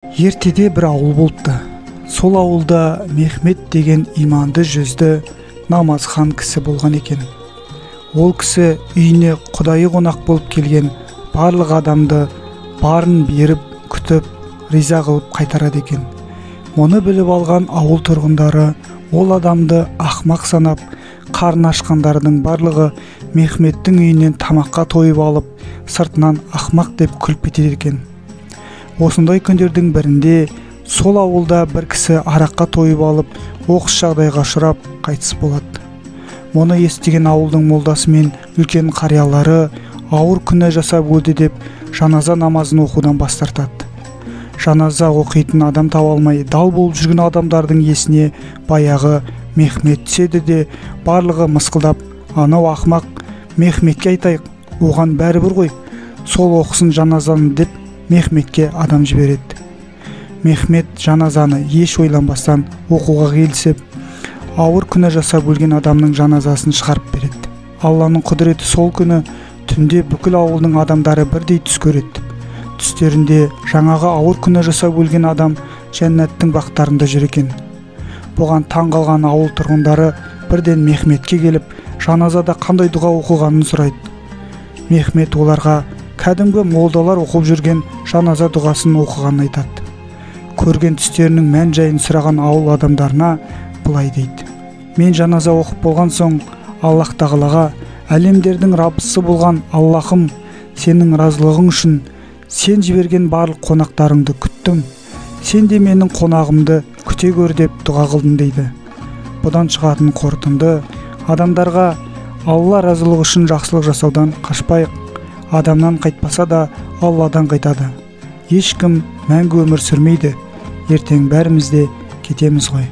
Ертеде бір ауыл болыпты. Сол ауылда Мехмет деген иманды жүзді намазхан кісі болған екен. Ол кісі үйіне құдайы қонақ болып келген барлық адамды барын беріп, күтіп, риза қылып қайтарады екен. Мұны біліп алған ауыл тұрғындары ол адамды ақмақ санап, қарны ашқандардың барлығы Мехметтің үйінен тамаққа тойып алып, сыртынан ақмақ деп күліп кетеді екен. Осындай күндердің бірінде сол ауылда бір кісі араққа тойып алып, оқыс жағдайға ұшырап қайтыс болады. Мұны естіген ауылдың молдасы мен үлкен қариялары ауыр күнә жасап өлді деп жаназа намазын оқудан бас тартады. Жаназа оқитын адам таба алмай дал болып жүрген адамдардың есіне баяғы Мехмет түседі де барлығы мысқылдап, анау ақмақ Мехметке айтайық, оған бәрібір ғой, сол оқысын жаназаны деп Мехметке адам жібереді. Мехмет жаназаны еш ойланбастан оқуға келісіп, ауыр күнә жасап өлген адамның жаназасын шығарып береді. Алланың құдіреті сол күні түнде бүкіл ауылдың адамдары бірдей түс көреді. Түстерінде жаңағы ауыр күнә жасап өлген адам жәннаттың бақтарында жүр екен. Бұған таң қалған ауыл тұрғындары бірден Мехметке келіп, жаназада қандай дұға оқылғанын сұрайды. Мехмет оларға кәдімгі молдалар оқып жүрген жаназа дұғасын оқығанын айтады. Көрген түстерінің мән жайын сұраған ауыл адамдарына былай дейді: мен жаназа оқып болған соң Аллах тағалаға, әлемдердің Раббысы болған Аллахым, сенің разылығың үшін сен жіберген барлық қонақтарыңды күттім, сен де менің қонағымды күте көр деп дұға қылдым дейді. Бұдан шығатын қорытынды: адамдарға Алла разылығы үшін жақсылық жасаудан қашпайық. Адамнан қайтпаса да Алладан қайтады. Ешкім мәңгі өмір сүрмейді. Ертең бәріміз де кетеміз ғой.